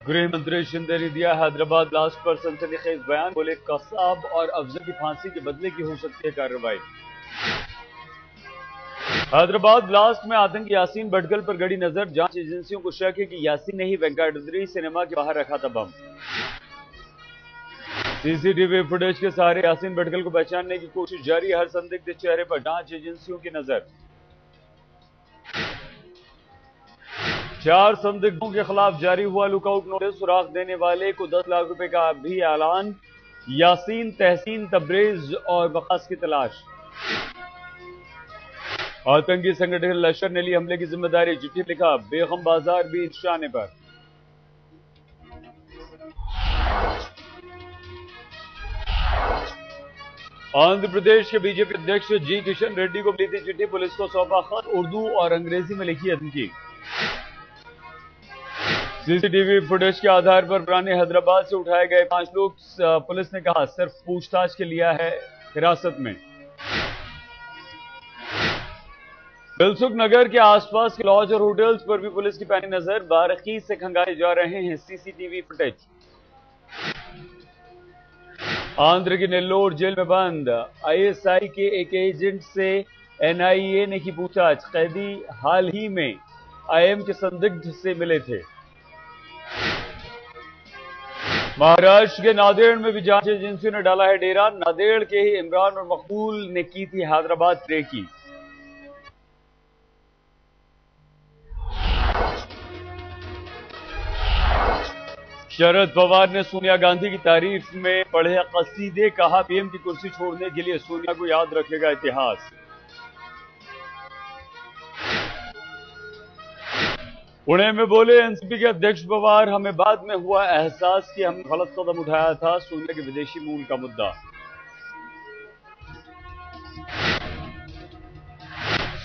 गृह मंत्री शिंदे ने दिया हैदराबाद ब्लास्ट पर सनसनीखेज बयान। बोले कसाब और अफजल की फांसी के बदले की हो सकती है कार्रवाई। हैदराबाद ब्लास्ट में आतंकी यासीन भटकल पर गड़ी नजर। जांच एजेंसियों को शक है कि यासीन ने ही वेंकटाद्री सिनेमा के बाहर रखा था बम। सीसीटीवी फुटेज के सहारे यासीन भटकल को पहचानने की कोशिश जारी। हर संदिग्ध चेहरे पर जांच एजेंसियों की नजर। 4 संदिग्धों के खिलाफ जारी हुआ लुकआउट नोटिस। सुराग देने वाले को 10 लाख रुपए का भी ऐलान। यासीन, तहसीन, तब्रेज और वकास की तलाश। आतंकी संगठन लश्कर ने ली हमले की जिम्मेदारी। चिट्ठी लिखा बेगम बाजार भी निशाने पर। आंध्र प्रदेश के बीजेपी अध्यक्ष जी किशन रेड्डी को मिली थी चिट्ठी। पुलिस को सौंपा खत। उर्दू और अंग्रेजी में लिखी है धमकी। सीसीटीवी फुटेज के आधार पर पुराने हैदराबाद से उठाए गए 5 लोग पुलिस ने कहा सिर्फ पूछताछ के लिया है हिरासत में। दिलसुख नगर के आसपास के लॉज और होटल्स पर भी पुलिस की पैनी नजर। बारीकी से खंगाले जा रहे हैं सीसीटीवी फुटेज। आंध्र की नेल्लोर जेल में बंद आईएसआई के एक एजेंट से एनआईए ने की पूछताछ। कैदी हाल ही में आईएम के संदिग्ध से मिले थे। महाराष्ट्र के नांदेड़ में भी जांच एजेंसियों ने डाला है डेरा। नांदेड़ के ही इमरान और मकबूल ने की थी हैदराबाद रेकी। शरद पवार ने सोनिया गांधी की तारीफ में पढ़े कसीदे। कहा पीएम की कुर्सी छोड़ने के लिए सोनिया को याद रखेगा इतिहास। पुणे में बोले एनसीपी के अध्यक्ष पवार, हमें बाद में हुआ एहसास कि हमने गलत कदम उठाया था। सोनिया के विदेशी मूल का मुद्दा।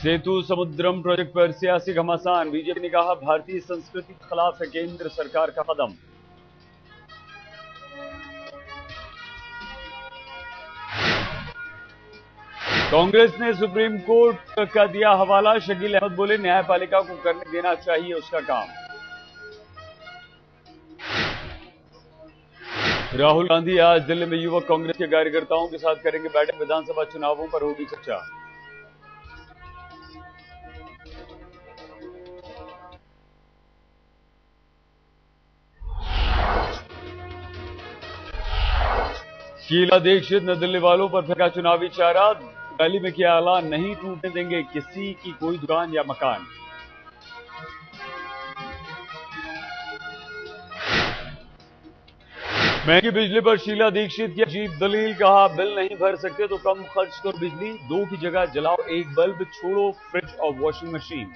सेतु समुद्रम प्रोजेक्ट पर सियासी घमासान। बीजेपी ने कहा भारतीय संस्कृति के खिलाफ है केंद्र सरकार का कदम। कांग्रेस ने सुप्रीम कोर्ट का दिया हवाला। शकील अहमद बोले न्यायपालिका को करने देना चाहिए उसका काम। राहुल गांधी आज दिल्ली में युवक कांग्रेस के कार्यकर्ताओं के साथ करेंगे बैठक। विधानसभा चुनावों पर होगी चर्चा। शीला दीक्षित ने दिल्ली वालों पर फेंका चुनावी चारा। रैली में किया ऐलान, नहीं टूटने देंगे किसी की कोई दुकान या मकान। महंगी बिजली पर शीला दीक्षित की अजीब दलील। कहा बिल नहीं भर सकते तो कम खर्च करो बिजली। 2 की जगह जलाओ 1 बल्ब, छोड़ो फ्रिज और वॉशिंग मशीन।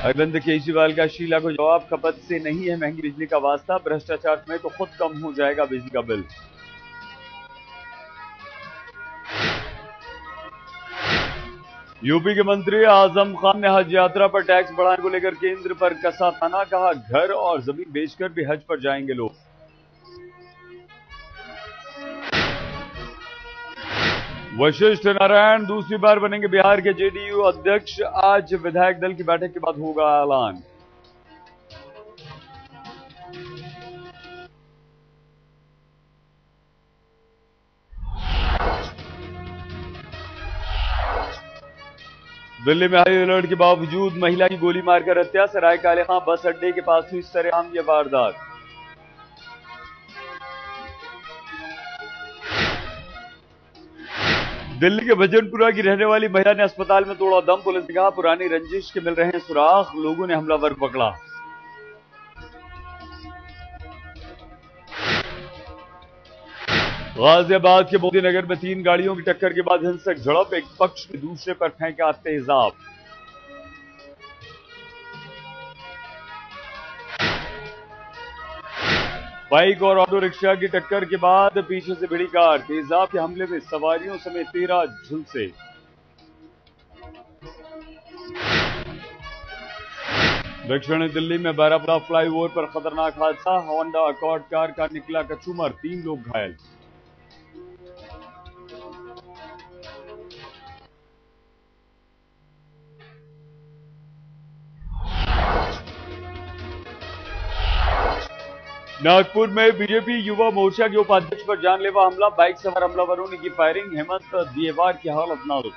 अरविंद केजरीवाल का शीला को जवाब, खपत से नहीं है महंगी बिजली का वास्ता। भ्रष्टाचार में तो खुद कम हो जाएगा बिजली का बिल। यूपी के मंत्री आजम खान ने हज यात्रा पर टैक्स बढ़ाने को लेकर केंद्र पर कसा ताना। कहा घर और जमीन बेचकर भी हज पर जाएंगे लोग। वशिष्ठ नारायण दूसरी बार बनेंगे बिहार के जेडीयू अध्यक्ष। आज विधायक दल की बैठक के बाद होगा ऐलान। दिल्ली में हाई अलर्ट के बावजूद महिला की गोली मारकर हत्या। सराय काले खां बस अड्डे के पास हुई सरेआम यह वारदात। दिल्ली के भजनपुरा की रहने वाली महिला ने अस्पताल में तोड़ा दम। पुलिस ने कहा पुरानी रंजिश के मिल रहे हैं सुराग। लोगों ने हमलावर पकड़ा। गाजियाबाद के मोदी नगर में 3 गाड़ियों की टक्कर के बाद हिंसक झड़प। एक पक्ष ने दूसरे पर फेंका तेजाब। बाइक और ऑटो रिक्शा की टक्कर के बाद पीछे से भिड़ी कार। तेजाब के हमले में सवारियों समेत 13 झुलसे। दक्षिणी दिल्ली में बारापुरा फ्लाईओवर पर खतरनाक हादसा। होंडा अकॉर्ड कार का निकला कचूमर। 3 लोग घायल। नागपुर में बीजेपी युवा मोर्चा के उपाध्यक्ष पर जानलेवा हमला, बाइक सवार हमलावरों ने की फायरिंग, हेमंत दिएवार की हालत नाजुक।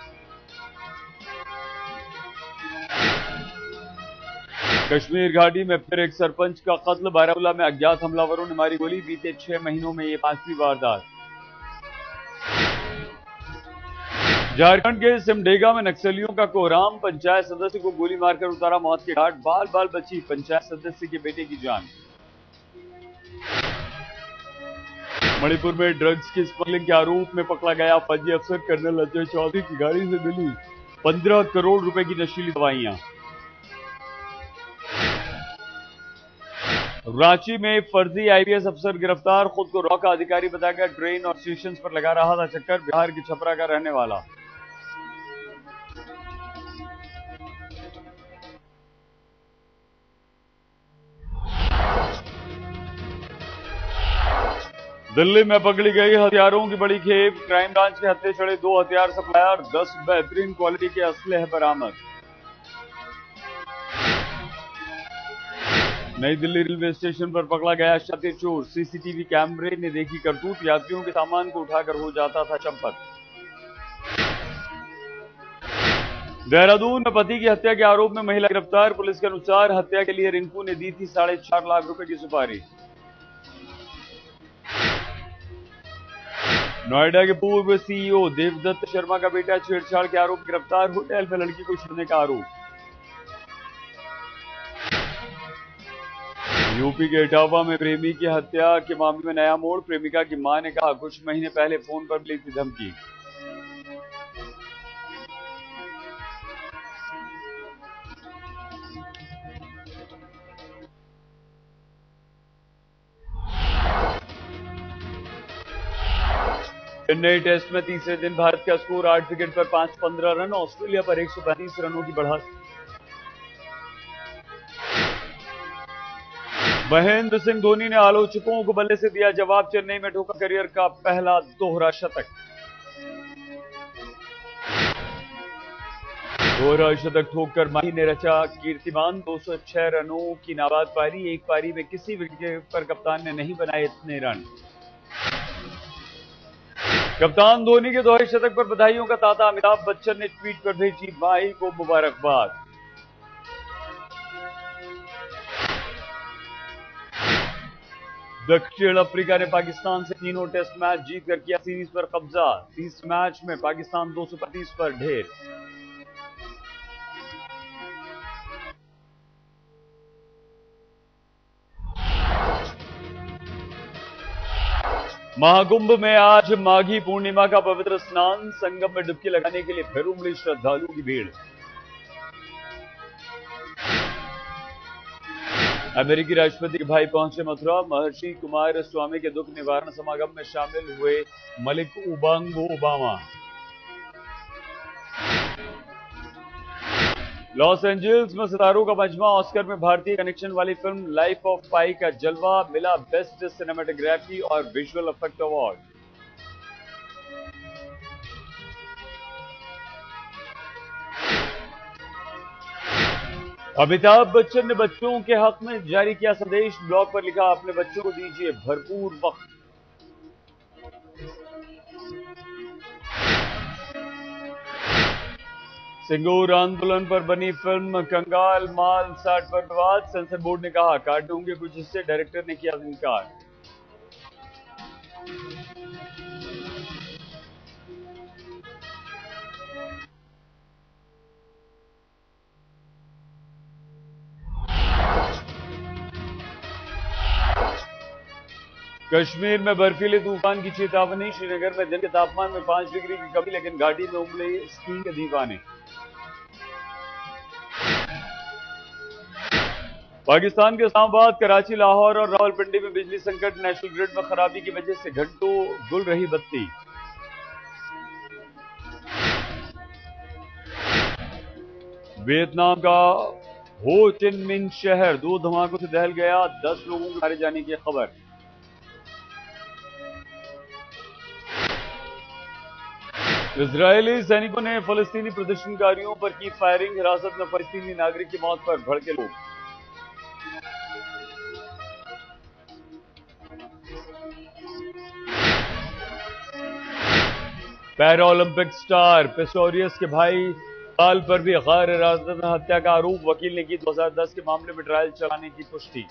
कश्मीर घाटी में फिर एक सरपंच का कत्ल, बारामूला में अज्ञात हमलावरों ने मारी गोली, बीते 6 महीनों में ये 5वीं वारदात। झारखंड के सिमडेगा में नक्सलियों का कोहराम, पंचायत सदस्य को गोली मारकर उतारा मौत के घाट, बाल बाल बची पंचायत सदस्य के बेटे की जान। मणिपुर में ड्रग्स की स्मगलिंग के आरोप में पकड़ा गया फौजी अफसर कर्नल अजय चौधरी की गाड़ी से मिली 15 करोड़ रुपए की नशीली दवाइयां। रांची में फर्जी आईपीएस अफसर गिरफ्तार, खुद को रॉ का अधिकारी बताकर ट्रेन और स्टेशन पर लगा रहा था चक्कर, बिहार की छपरा का रहने वाला। दिल्ली में पकड़ी गई हथियारों की बड़ी खेप, क्राइम ब्रांच के हत्थे चढ़े 2 हथियार सप्लायर, 10 बेहतरीन क्वालिटी के असलहे बरामद। नई दिल्ली रेलवे स्टेशन पर पकड़ा गया शातिर चोर, सीसीटीवी कैमरे ने देखी करतूत, यात्रियों के सामान को उठाकर हो जाता था चंपत। देहरादून में पति की हत्या के आरोप में महिला गिरफ्तार, पुलिस के अनुसार हत्या के लिए रिंकू ने दी थी 4.5 लाख रुपए की सुपारी। नोएडा के पूर्व सीईओ देवदत्त शर्मा का बेटा छेड़छाड़ के आरोप गिरफ्तार, होटल में लड़की को छेड़ने का आरोप। यूपी के इटावा में प्रेमी की हत्या के मामले में नया मोड़, प्रेमिका की मां ने कहा कुछ महीने पहले फोन पर मिली थी धमकी। चेन्नई टेस्ट में तीसरे दिन भारत का स्कोर 8 विकेट पर 515 रन, ऑस्ट्रेलिया पर 135 रनों की बढ़त। महेंद्र सिंह धोनी ने आलोचकों को बल्ले से दिया जवाब, चेन्नई में ठोका करियर का पहला दोहरा शतक। दोहरा शतक ठोककर माही ने रचा कीर्तिमान, 206 रनों की नाबाद पारी, एक पारी में किसी विकेट पर कप्तान ने नहीं बनाए इतने रन। कप्तान धोनी के दोहरे शतक पर बधाइयों का तांता, अमिताभ बच्चन ने ट्वीट कर भेजी माही को मुबारकबाद। दक्षिण अफ्रीका ने पाकिस्तान से तीनों टेस्ट मैच जीतकर किया सीरीज पर कब्जा, 30 मैच में पाकिस्तान 235 पर ढेर। महाकुंभ में आज माघी पूर्णिमा का पवित्र स्नान, संगम में डुबकी लगाने के लिए फिर उमड़ी श्रद्धालुओं की भीड़। अमेरिकी राष्ट्रपति के भाई पहुंचे मथुरा, महर्षि कुमार स्वामी के दुख निवारण समागम में शामिल हुए मलिक ओबामा। लॉस एंजल्स में सितारों का मजमा, ऑस्कर में भारतीय कनेक्शन वाली फिल्म लाइफ ऑफ पाई का जलवा, मिला बेस्ट सिनेमेटोग्राफी और visual effect award. Amitabh Bachchan ने बच्चों के हक में जारी किया संदेश, ब्लॉग पर लिखा अपने बच्चों को दीजिए भरपूर वक्त। सिंगूर आंदोलन पर बनी फिल्म कंगाल माल 60 पर विवाद, सेंसर बोर्ड ने कहा कार्टून के कुछ हिस्से डायरेक्टर ने किया इनकार। कश्मीर में बर्फीले तूफान की चेतावनी, श्रीनगर में दिन के तापमान में 5 डिग्री की कमी, लेकिन घाटी में उमड़े स्कीइंग के दीवाने। पाकिस्तान के इस्लामाबाद, कराची, लाहौर और रावलपिंडी में बिजली संकट, नेशनल ग्रिड में खराबी की वजह से घंटों गुल रही बत्ती। वियतनाम का हो चिन मिन शहर 2 धमाकों से दहल गया, 10 लोगों के मारे जाने की खबर। इजरायली सैनिकों ने फलस्तीनी प्रदर्शनकारियों पर की फायरिंग, हिरासत में फलस्तीनी नागरिक की मौत पर भड़के लोग। पैरा ओलंपिक स्टार पिस्टोरियस के भाई पाल पर भी गैर इरादतन हत्या का आरोप, वकील ने की 2010 के मामले में ट्रायल चलाने की पुष्टि।